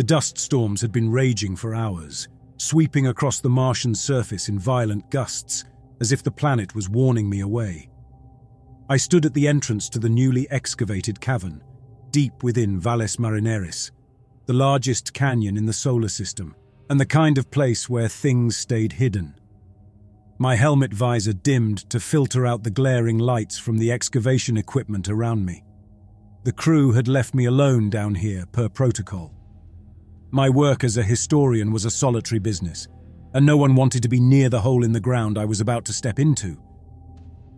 The dust storms had been raging for hours, sweeping across the Martian surface in violent gusts, as if the planet was warning me away. I stood at the entrance to the newly excavated cavern, deep within Valles Marineris, the largest canyon in the solar system, and the kind of place where things stayed hidden. My helmet visor dimmed to filter out the glaring lights from the excavation equipment around me. The crew had left me alone down here per protocol. My work as a historian was a solitary business, and no one wanted to be near the hole in the ground I was about to step into.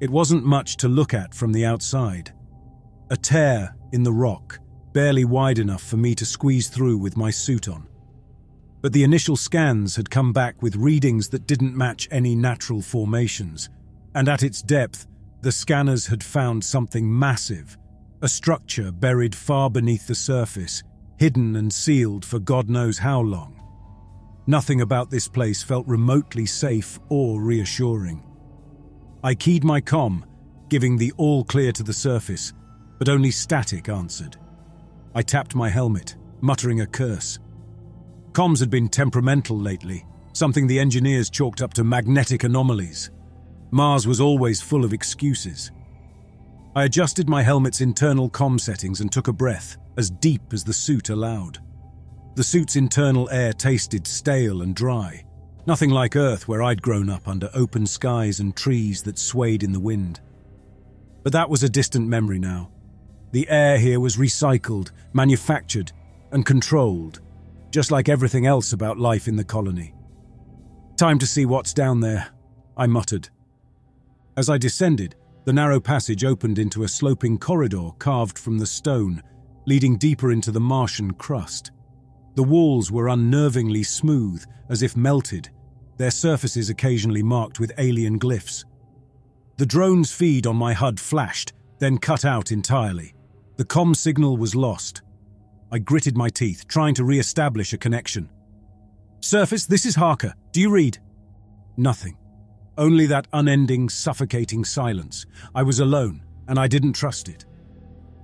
It wasn't much to look at from the outside. A tear in the rock, barely wide enough for me to squeeze through with my suit on. But the initial scans had come back with readings that didn't match any natural formations, and at its depth, the scanners had found something massive, a structure buried far beneath the surface, hidden and sealed for God knows how long. Nothing about this place felt remotely safe or reassuring. I keyed my comm, giving the all clear to the surface, but only static answered. I tapped my helmet, muttering a curse. Comms had been temperamental lately, something the engineers chalked up to magnetic anomalies. Mars was always full of excuses. I adjusted my helmet's internal comm settings and took a breath, as deep as the suit allowed. The suit's internal air tasted stale and dry, nothing like Earth where I'd grown up under open skies and trees that swayed in the wind. But that was a distant memory now. The air here was recycled, manufactured, and controlled, just like everything else about life in the colony. "Time to see what's down there," I muttered. As I descended, the narrow passage opened into a sloping corridor carved from the stone, leading deeper into the Martian crust. The walls were unnervingly smooth, as if melted, their surfaces occasionally marked with alien glyphs. The drone's feed on my HUD flashed, then cut out entirely. The comm signal was lost. I gritted my teeth, trying to re-establish a connection. "Surface, this is Harker. Do you read?" Nothing. Only that unending, suffocating silence. I was alone, and I didn't trust it.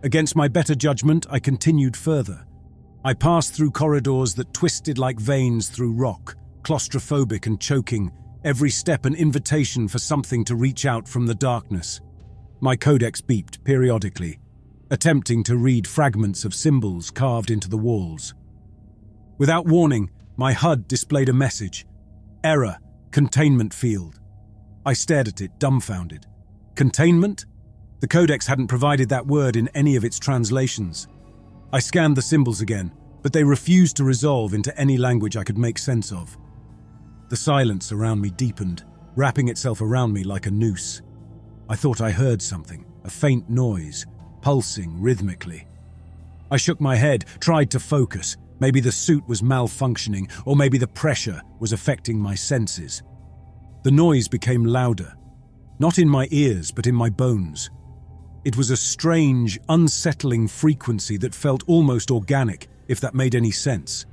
Against my better judgment, I continued further. I passed through corridors that twisted like veins through rock, claustrophobic and choking, every step an invitation for something to reach out from the darkness. My codex beeped periodically, attempting to read fragments of symbols carved into the walls. Without warning, my HUD displayed a message. "Error, containment field." I stared at it, dumbfounded. Containment? The codex hadn't provided that word in any of its translations. I scanned the symbols again, but they refused to resolve into any language I could make sense of. The silence around me deepened, wrapping itself around me like a noose. I thought I heard something, a faint noise, pulsing rhythmically. I shook my head, tried to focus. Maybe the suit was malfunctioning, or maybe the pressure was affecting my senses. The noise became louder, not in my ears, but in my bones. It was a strange, unsettling frequency that felt almost organic, if that made any sense.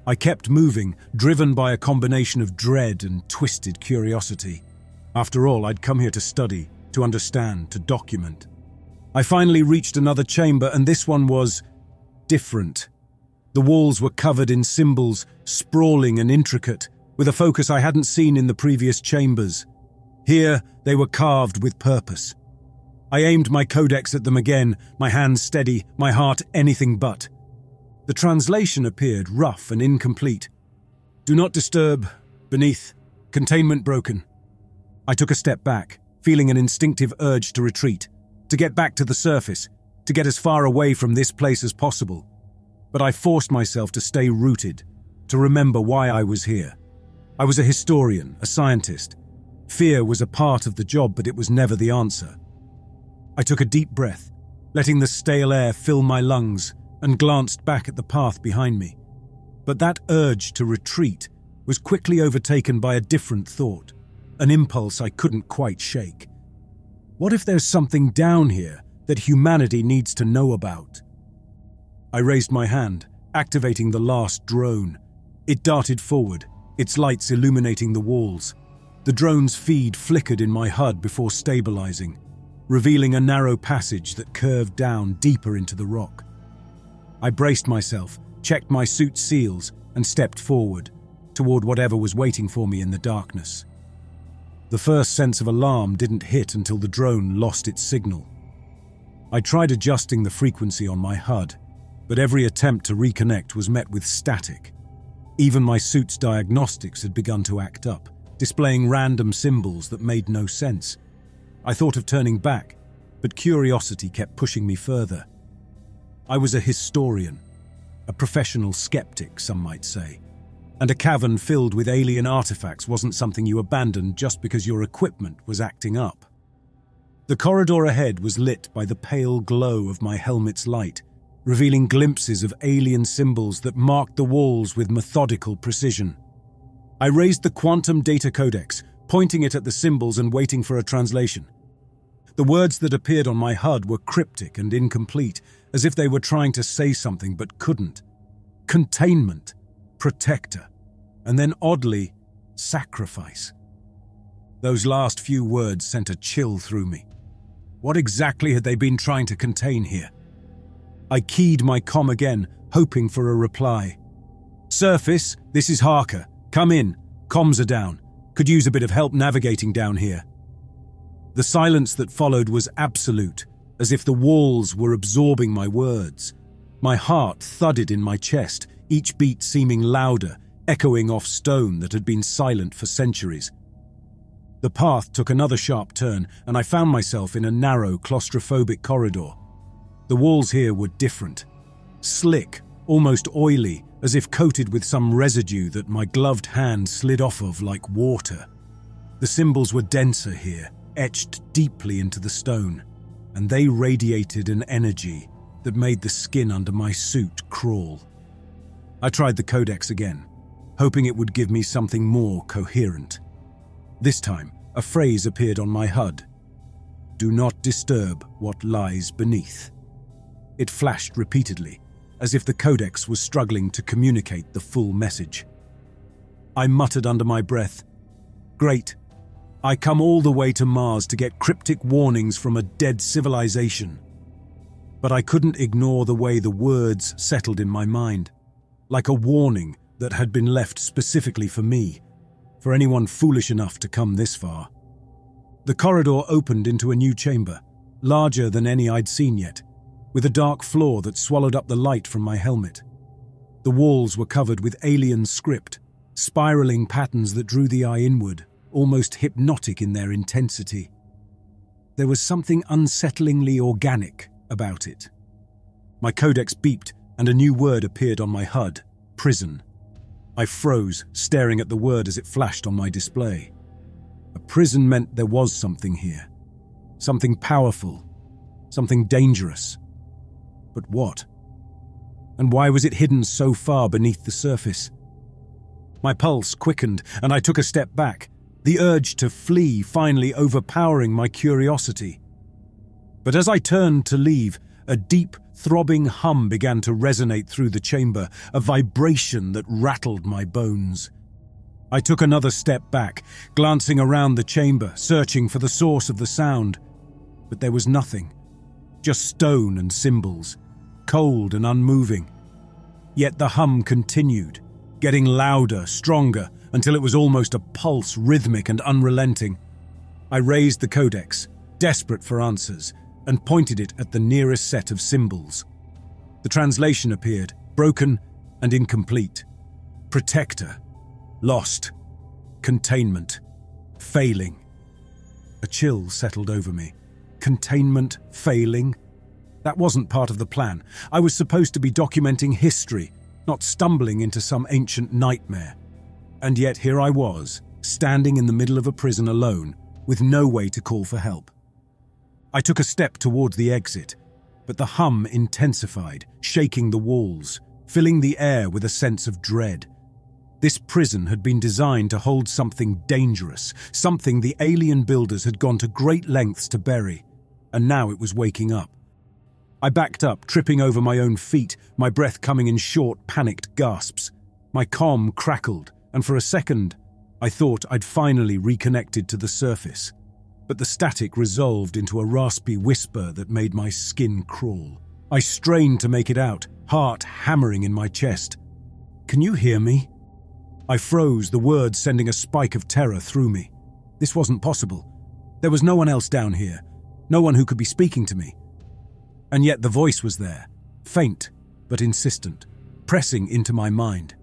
I kept moving, driven by a combination of dread and twisted curiosity. After all, I'd come here to study, to understand, to document. I finally reached another chamber, and this one was different. The walls were covered in symbols, sprawling and intricate, with a focus I hadn't seen in the previous chambers. Here, they were carved with purpose. I aimed my codex at them again, my hands steady, my heart anything but. The translation appeared rough and incomplete. "Do not disturb. Beneath. Containment broken." I took a step back, feeling an instinctive urge to retreat, to get back to the surface, to get as far away from this place as possible. But I forced myself to stay rooted, to remember why I was here. I was a historian, a scientist. Fear was a part of the job, but it was never the answer. I took a deep breath, letting the stale air fill my lungs, and glanced back at the path behind me. But that urge to retreat was quickly overtaken by a different thought, an impulse I couldn't quite shake. What if there's something down here that humanity needs to know about? I raised my hand, activating the last drone. It darted forward, its lights illuminating the walls. The drone's feed flickered in my HUD before stabilizing, revealing a narrow passage that curved down deeper into the rock. I braced myself, checked my suit's seals, and stepped forward, toward whatever was waiting for me in the darkness. The first sense of alarm didn't hit until the drone lost its signal. I tried adjusting the frequency on my HUD, but every attempt to reconnect was met with static. Even my suit's diagnostics had begun to act up, displaying random symbols that made no sense. I thought of turning back, but curiosity kept pushing me further. I was a historian, a professional skeptic, some might say, and a cavern filled with alien artifacts wasn't something you abandoned just because your equipment was acting up. The corridor ahead was lit by the pale glow of my helmet's light, revealing glimpses of alien symbols that marked the walls with methodical precision. I raised the quantum data codex, pointing it at the symbols and waiting for a translation. The words that appeared on my HUD were cryptic and incomplete, as if they were trying to say something but couldn't. Containment, protector, and then oddly, sacrifice. Those last few words sent a chill through me. What exactly had they been trying to contain here? I keyed my comm again, hoping for a reply. "Surface, this is Harker. Come in. Comms are down. Could use a bit of help navigating down here." The silence that followed was absolute, as if the walls were absorbing my words. My heart thudded in my chest, each beat seeming louder, echoing off stone that had been silent for centuries. The path took another sharp turn, and I found myself in a narrow, claustrophobic corridor. The walls here were different. Slick, almost oily, as if coated with some residue that my gloved hand slid off of like water. The symbols were denser here, etched deeply into the stone, and they radiated an energy that made the skin under my suit crawl. I tried the codex again, hoping it would give me something more coherent. This time, a phrase appeared on my HUD. "Do not disturb what lies beneath." It flashed repeatedly, as if the codex was struggling to communicate the full message. I muttered under my breath, "Great. I come all the way to Mars to get cryptic warnings from a dead civilization." But I couldn't ignore the way the words settled in my mind, like a warning that had been left specifically for me, for anyone foolish enough to come this far. The corridor opened into a new chamber, larger than any I'd seen yet, with a dark floor that swallowed up the light from my helmet. The walls were covered with alien script, spiraling patterns that drew the eye inward, almost hypnotic in their intensity. There was something unsettlingly organic about it. My codex beeped, and a new word appeared on my HUD: prison. I froze, staring at the word as it flashed on my display. A prison meant there was something here. Something powerful. Something dangerous. But what? And why was it hidden so far beneath the surface? My pulse quickened, and I took a step back, the urge to flee finally overpowering my curiosity. But as I turned to leave, a deep, throbbing hum began to resonate through the chamber, a vibration that rattled my bones. I took another step back, glancing around the chamber, searching for the source of the sound. But there was nothing. Just stone and symbols, cold and unmoving. Yet the hum continued, getting louder, stronger, until it was almost a pulse, rhythmic and unrelenting. I raised the codex, desperate for answers, and pointed it at the nearest set of symbols. The translation appeared, broken and incomplete. Protector. Lost. Containment. Failing. A chill settled over me. Containment failing? That wasn't part of the plan. I was supposed to be documenting history, not stumbling into some ancient nightmare. And yet here I was, standing in the middle of a prison alone, with no way to call for help. I took a step toward the exit, but the hum intensified, shaking the walls, filling the air with a sense of dread. This prison had been designed to hold something dangerous, something the alien builders had gone to great lengths to bury, and now it was waking up. I backed up, tripping over my own feet, my breath coming in short, panicked gasps. My comm crackled, and for a second, I thought I'd finally reconnected to the surface. But the static resolved into a raspy whisper that made my skin crawl. I strained to make it out, heart hammering in my chest. "Can you hear me?" I froze, the words sending a spike of terror through me. This wasn't possible. There was no one else down here, no one who could be speaking to me. And yet the voice was there, faint but insistent, pressing into my mind.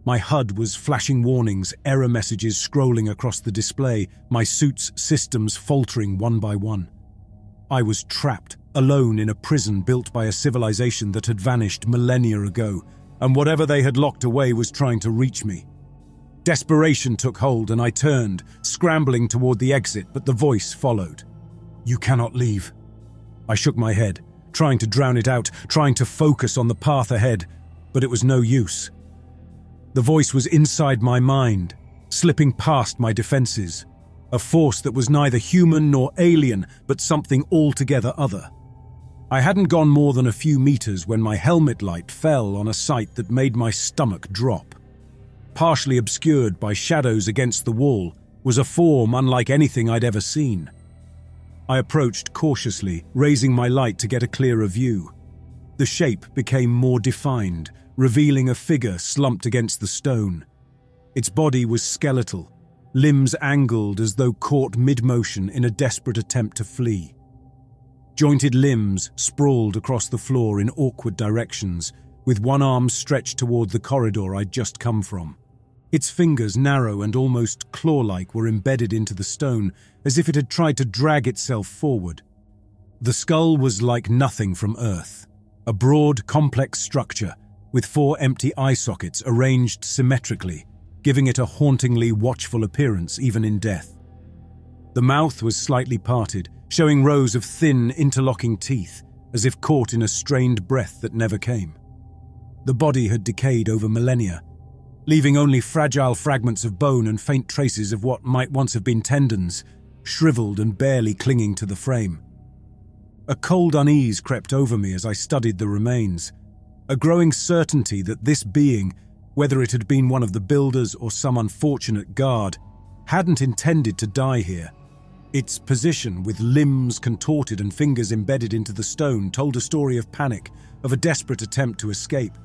My HUD was flashing warnings, error messages scrolling across the display, my suit's systems faltering one by one. I was trapped, alone in a prison built by a civilization that had vanished millennia ago, and whatever they had locked away was trying to reach me. Desperation took hold and I turned, scrambling toward the exit, but the voice followed. "You cannot leave." I shook my head, trying to drown it out, trying to focus on the path ahead, but it was no use. The voice was inside my mind, slipping past my defenses, a force that was neither human nor alien, but something altogether other. I hadn't gone more than a few meters when my helmet light fell on a sight that made my stomach drop. Partially obscured by shadows against the wall was a form unlike anything I'd ever seen. I approached cautiously, raising my light to get a clearer view. The shape became more defined, revealing a figure slumped against the stone. Its body was skeletal, limbs angled as though caught mid-motion in a desperate attempt to flee. Jointed limbs sprawled across the floor in awkward directions, with one arm stretched toward the corridor I'd just come from. Its fingers, narrow and almost claw-like, were embedded into the stone, as if it had tried to drag itself forward. The skull was like nothing from Earth, a broad, complex structure, with 4 empty eye sockets arranged symmetrically, giving it a hauntingly watchful appearance even in death. The mouth was slightly parted, showing rows of thin, interlocking teeth, as if caught in a strained breath that never came. The body had decayed over millennia, leaving only fragile fragments of bone and faint traces of what might once have been tendons, shriveled and barely clinging to the frame. A cold unease crept over me as I studied the remains, a growing certainty that this being, whether it had been one of the builders or some unfortunate guard, hadn't intended to die here. Its position, with limbs contorted and fingers embedded into the stone, told a story of panic, of a desperate attempt to escape.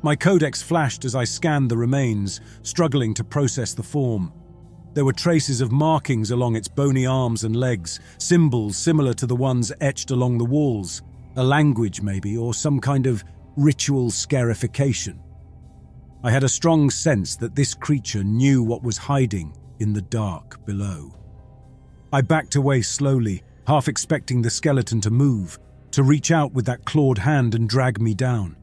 My codex flashed as I scanned the remains, struggling to process the form. There were traces of markings along its bony arms and legs, symbols similar to the ones etched along the walls, a language maybe, or some kind of ritual scarification. I had a strong sense that this creature knew what was hiding in the dark below. I backed away slowly, half expecting the skeleton to move, to reach out with that clawed hand and drag me down.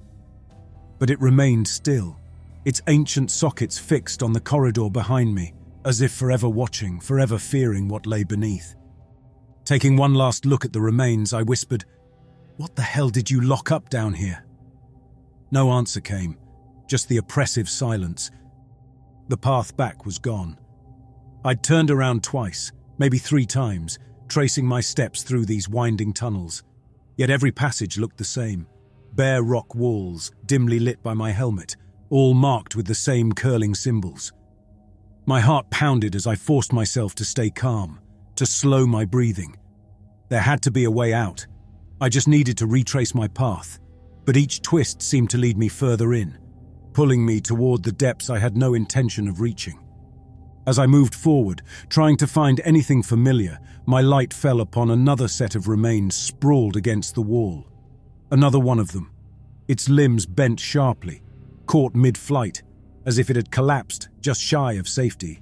But it remained still, its ancient sockets fixed on the corridor behind me, as if forever watching, forever fearing what lay beneath. Taking one last look at the remains, I whispered, "What the hell did you lock up down here?" No answer came, just the oppressive silence. The path back was gone. I'd turned around twice, maybe 3 times, tracing my steps through these winding tunnels. Yet every passage looked the same. Bare rock walls, dimly lit by my helmet, all marked with the same curling symbols. My heart pounded as I forced myself to stay calm, to slow my breathing. There had to be a way out. I just needed to retrace my path, but each twist seemed to lead me further in, pulling me toward the depths I had no intention of reaching. As I moved forward, trying to find anything familiar, my light fell upon another set of remains sprawled against the wall. Another one of them, its limbs bent sharply, caught mid-flight, as if it had collapsed just shy of safety.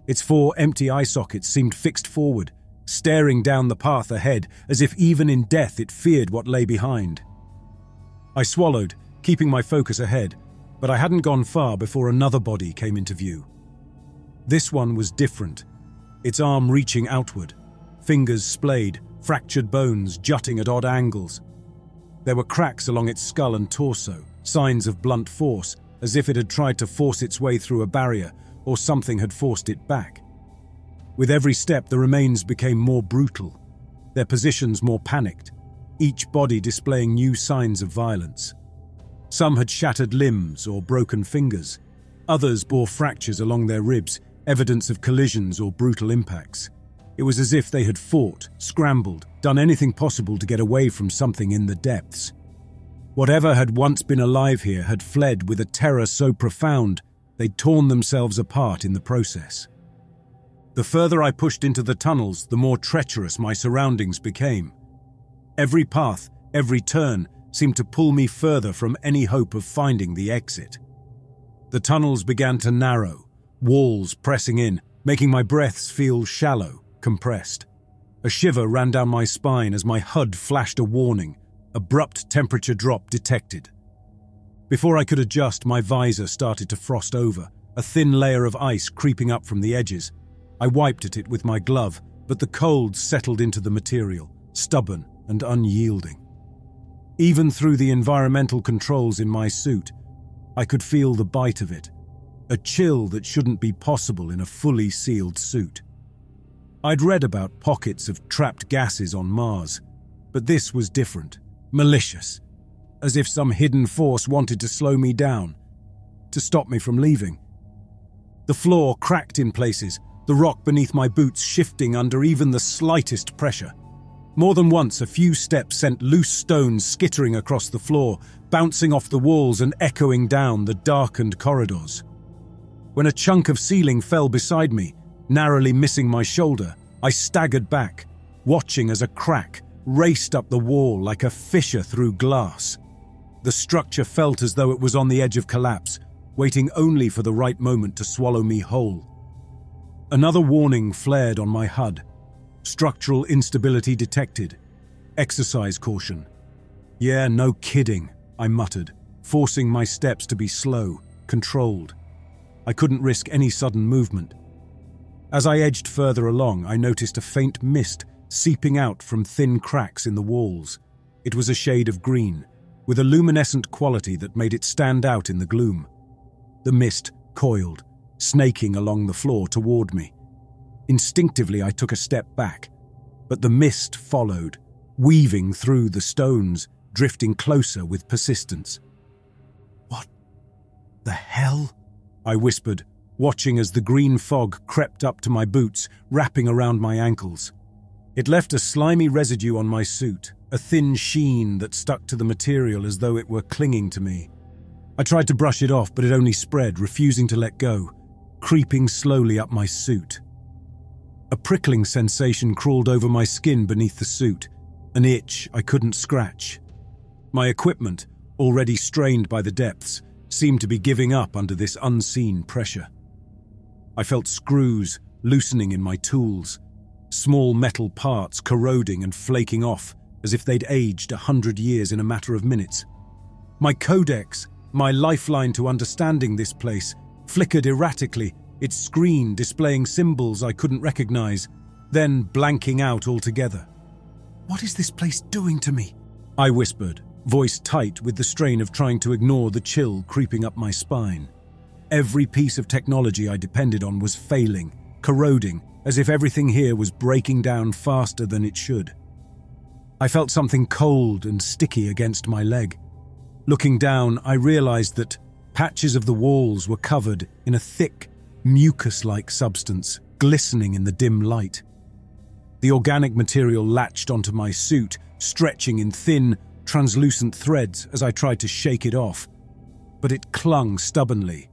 Its 4 empty eye sockets seemed fixed forward, staring down the path ahead, as if even in death it feared what lay behind. I swallowed, keeping my focus ahead, but I hadn't gone far before another body came into view. This one was different, its arm reaching outward, fingers splayed, fractured bones jutting at odd angles. There were cracks along its skull and torso, signs of blunt force, as if it had tried to force its way through a barrier or something had forced it back. With every step, the remains became more brutal, their positions more panicked, each body displaying new signs of violence. Some had shattered limbs or broken fingers. Others bore fractures along their ribs, evidence of collisions or brutal impacts. It was as if they had fought, scrambled, done anything possible to get away from something in the depths. Whatever had once been alive here had fled with a terror so profound they'd torn themselves apart in the process. The further I pushed into the tunnels, the more treacherous my surroundings became. Every path, every turn, seemed to pull me further from any hope of finding the exit. The tunnels began to narrow, walls pressing in, making my breaths feel shallow, compressed. A shiver ran down my spine as my HUD flashed a warning. Abrupt temperature drop detected. Before I could adjust, my visor started to frost over, a thin layer of ice creeping up from the edges. I wiped at it with my glove, but the cold settled into the material, stubborn and unyielding. Even through the environmental controls in my suit, I could feel the bite of it, a chill that shouldn't be possible in a fully sealed suit. I'd read about pockets of trapped gases on Mars, but this was different, malicious, as if some hidden force wanted to slow me down, to stop me from leaving. The floor cracked in places, the rock beneath my boots shifting under even the slightest pressure. More than once, a few steps sent loose stones skittering across the floor, bouncing off the walls and echoing down the darkened corridors. When a chunk of ceiling fell beside me, narrowly missing my shoulder, I staggered back, watching as a crack raced up the wall like a fissure through glass. The structure felt as though it was on the edge of collapse, waiting only for the right moment to swallow me whole. Another warning flared on my HUD. Structural instability detected. Exercise caution. Yeah, no kidding, I muttered, forcing my steps to be slow, controlled. I couldn't risk any sudden movement. As I edged further along, I noticed a faint mist seeping out from thin cracks in the walls. It was a shade of green, with a luminescent quality that made it stand out in the gloom. The mist coiled, snaking along the floor toward me. Instinctively, I took a step back, but the mist followed, weaving through the stones, drifting closer with persistence. "What the hell?" I whispered, watching as the green fog crept up to my boots, wrapping around my ankles. It left a slimy residue on my suit, a thin sheen that stuck to the material as though it were clinging to me. I tried to brush it off, but it only spread, refusing to let go, creeping slowly up my suit. A prickling sensation crawled over my skin beneath the suit, an itch I couldn't scratch. My equipment, already strained by the depths, seemed to be giving up under this unseen pressure. I felt screws loosening in my tools, small metal parts corroding and flaking off as if they'd aged 100 years in a matter of minutes. My codex, my lifeline to understanding this place, flickered erratically, its screen displaying symbols I couldn't recognize, then blanking out altogether. "What is this place doing to me?" I whispered, voice tight with the strain of trying to ignore the chill creeping up my spine. Every piece of technology I depended on was failing, corroding, as if everything here was breaking down faster than it should. I felt something cold and sticky against my leg. Looking down, I realized that patches of the walls were covered in a thick, mucus-like substance, glistening in the dim light. The organic material latched onto my suit, stretching in thin, translucent threads as I tried to shake it off. But it clung stubbornly.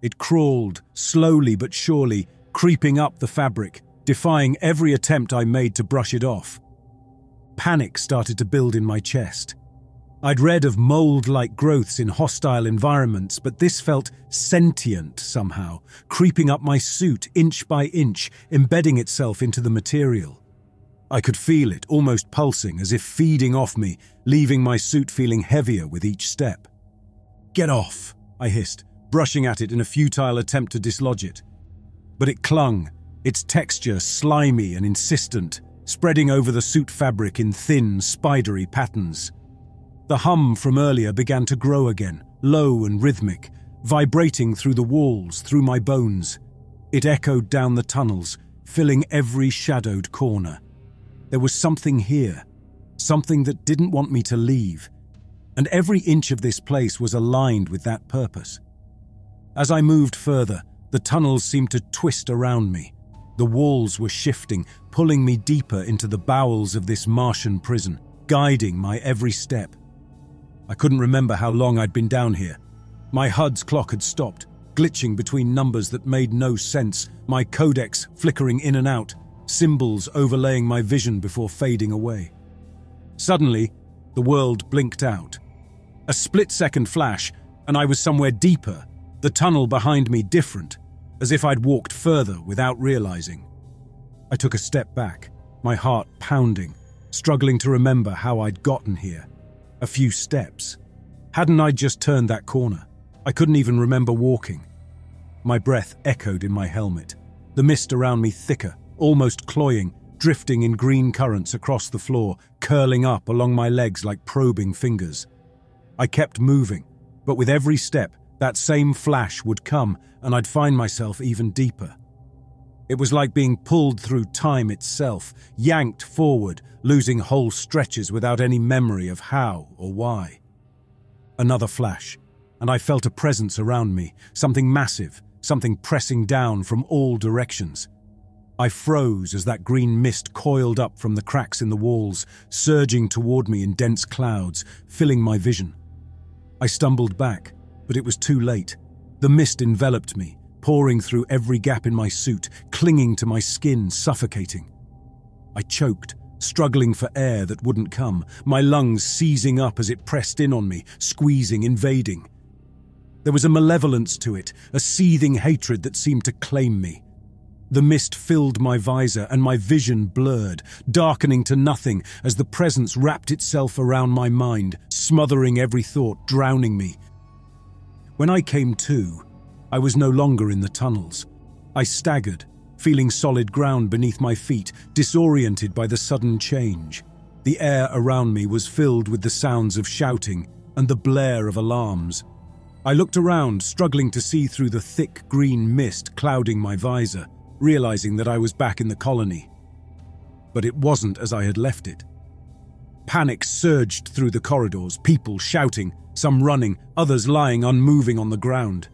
It crawled, slowly but surely, creeping up the fabric, defying every attempt I made to brush it off. Panic started to build in my chest. I'd read of mold-like growths in hostile environments, but this felt sentient somehow, creeping up my suit inch by inch, embedding itself into the material. I could feel it, almost pulsing, as if feeding off me, leaving my suit feeling heavier with each step. "Get off," I hissed, brushing at it in a futile attempt to dislodge it. But it clung, its texture slimy and insistent, spreading over the suit fabric in thin, spidery patterns. The hum from earlier began to grow again, low and rhythmic, vibrating through the walls, through my bones. It echoed down the tunnels, filling every shadowed corner. There was something here, something that didn't want me to leave, and every inch of this place was aligned with that purpose. As I moved further, the tunnels seemed to twist around me. The walls were shifting, pulling me deeper into the bowels of this Martian prison, guiding my every step. I couldn't remember how long I'd been down here. My HUD's clock had stopped, glitching between numbers that made no sense, my codex flickering in and out, symbols overlaying my vision before fading away. Suddenly, the world blinked out. A split-second flash, and I was somewhere deeper, the tunnel behind me different, as if I'd walked further without realizing. I took a step back, my heart pounding, struggling to remember how I'd gotten here. A few steps. Hadn't I just turned that corner? I couldn't even remember walking. My breath echoed in my helmet, the mist around me thicker, almost cloying, drifting in green currents across the floor, curling up along my legs like probing fingers. I kept moving, but with every step, that same flash would come and I'd find myself even deeper. It was like being pulled through time itself, yanked forward, losing whole stretches without any memory of how or why. Another flash, and I felt a presence around me, something massive, something pressing down from all directions. I froze as that green mist coiled up from the cracks in the walls, surging toward me in dense clouds, filling my vision. I stumbled back, but it was too late. The mist enveloped me, pouring through every gap in my suit, clinging to my skin, suffocating. I choked, struggling for air that wouldn't come, my lungs seizing up as it pressed in on me, squeezing, invading. There was a malevolence to it, a seething hatred that seemed to claim me. The mist filled my visor and my vision blurred, darkening to nothing as the presence wrapped itself around my mind, smothering every thought, drowning me. When I came to, I was no longer in the tunnels. I staggered, feeling solid ground beneath my feet, disoriented by the sudden change. The air around me was filled with the sounds of shouting and the blare of alarms. I looked around, struggling to see through the thick green mist clouding my visor, realizing that I was back in the colony. But it wasn't as I had left it. Panic surged through the corridors, people shouting, some running, others lying unmoving on the ground.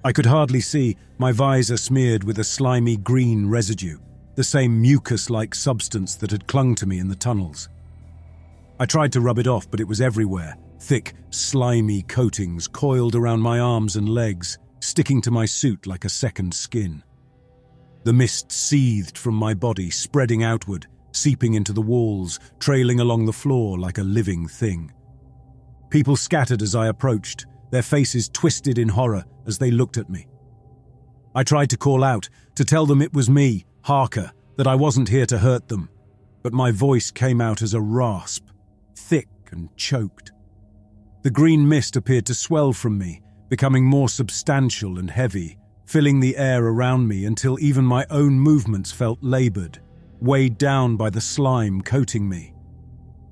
I could hardly see, my visor smeared with a slimy green residue, the same mucus-like substance that had clung to me in the tunnels. I tried to rub it off, but it was everywhere, thick, slimy coatings coiled around my arms and legs, sticking to my suit like a second skin. The mist seethed from my body, spreading outward, seeping into the walls, trailing along the floor like a living thing. People scattered as I approached, their faces twisted in horror as they looked at me. I tried to call out, to tell them it was me, Harker, that I wasn't here to hurt them, but my voice came out as a rasp, thick and choked. The green mist appeared to swell from me, becoming more substantial and heavy, filling the air around me until even my own movements felt labored, weighed down by the slime coating me.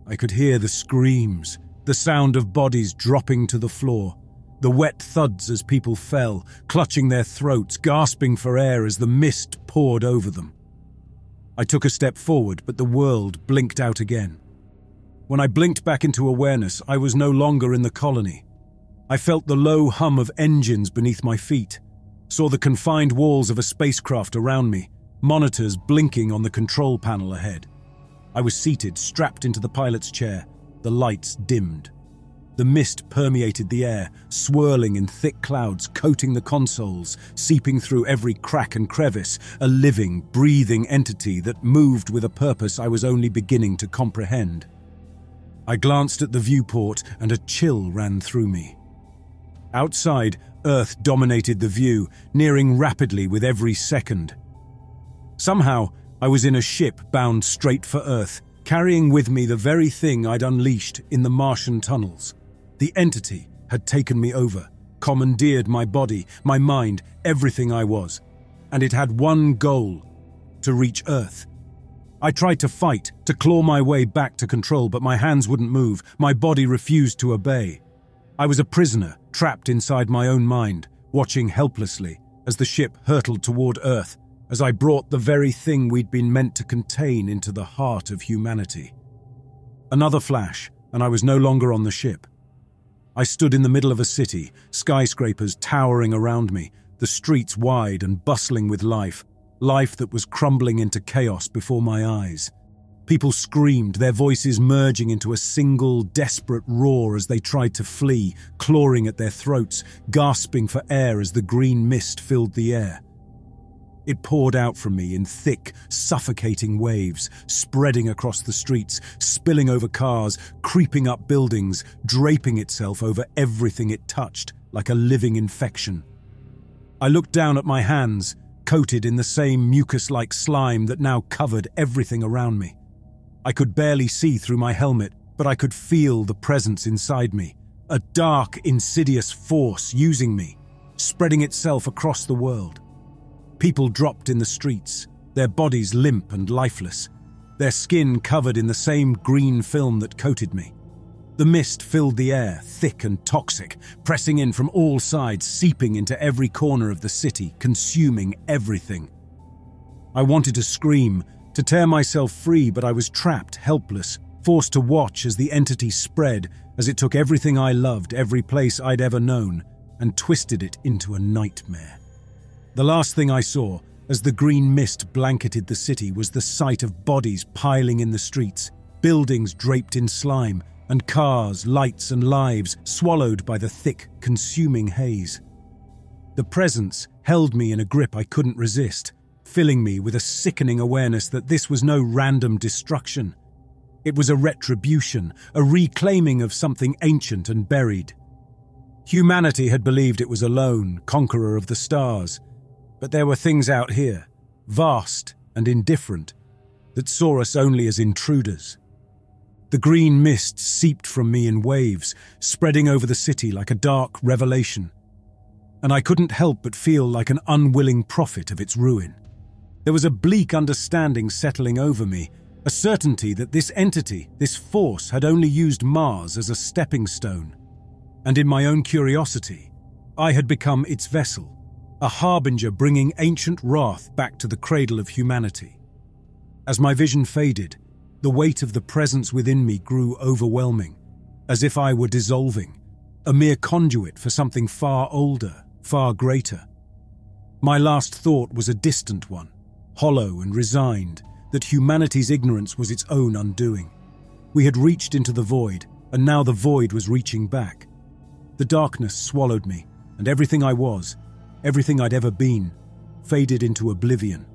I could hear the screams, the sound of bodies dropping to the floor, the wet thuds as people fell, clutching their throats, gasping for air as the mist poured over them. I took a step forward, but the world blinked out again. When I blinked back into awareness, I was no longer in the colony. I felt the low hum of engines beneath my feet, saw the confined walls of a spacecraft around me, monitors blinking on the control panel ahead. I was seated, strapped into the pilot's chair, the lights dimmed. The mist permeated the air, swirling in thick clouds, coating the consoles, seeping through every crack and crevice, a living, breathing entity that moved with a purpose I was only beginning to comprehend. I glanced at the viewport and a chill ran through me. Outside, Earth dominated the view, nearing rapidly with every second. Somehow, I was in a ship bound straight for Earth, carrying with me the very thing I'd unleashed in the Martian tunnels. The entity had taken me over, commandeered my body, my mind, everything I was, and it had one goal: to reach Earth. I tried to fight, to claw my way back to control, but my hands wouldn't move, my body refused to obey. I was a prisoner, trapped inside my own mind, watching helplessly as the ship hurtled toward Earth, as I brought the very thing we'd been meant to contain into the heart of humanity. Another flash, and I was no longer on the ship. I stood in the middle of a city, skyscrapers towering around me, the streets wide and bustling with life, life that was crumbling into chaos before my eyes. People screamed, their voices merging into a single, desperate roar as they tried to flee, clawing at their throats, gasping for air as the green mist filled the air. It poured out from me in thick, suffocating waves, spreading across the streets, spilling over cars, creeping up buildings, draping itself over everything it touched, like a living infection. I looked down at my hands, coated in the same mucus-like slime that now covered everything around me. I could barely see through my helmet, but I could feel the presence inside me, a dark, insidious force using me, spreading itself across the world. People dropped in the streets, their bodies limp and lifeless, their skin covered in the same green film that coated me. The mist filled the air, thick and toxic, pressing in from all sides, seeping into every corner of the city, consuming everything. I wanted to scream, to tear myself free, but I was trapped, helpless, forced to watch as the entity spread, as it took everything I loved, every place I'd ever known, and twisted it into a nightmare. The last thing I saw, as the green mist blanketed the city, was the sight of bodies piling in the streets, buildings draped in slime, and cars, lights and lives swallowed by the thick, consuming haze. The presence held me in a grip I couldn't resist, filling me with a sickening awareness that this was no random destruction. It was a retribution, a reclaiming of something ancient and buried. Humanity had believed it was alone, conqueror of the stars. But there were things out here, vast and indifferent, that saw us only as intruders. The green mist seeped from me in waves, spreading over the city like a dark revelation. And I couldn't help but feel like an unwilling prophet of its ruin. There was a bleak understanding settling over me, a certainty that this entity, this force, had only used Mars as a stepping stone. And in my own curiosity, I had become its vessel, a harbinger bringing ancient wrath back to the cradle of humanity. As my vision faded, the weight of the presence within me grew overwhelming, as if I were dissolving, a mere conduit for something far older, far greater. My last thought was a distant one, hollow and resigned, that humanity's ignorance was its own undoing. We had reached into the void, and now the void was reaching back. The darkness swallowed me, and everything I was, everything I'd ever been, faded into oblivion.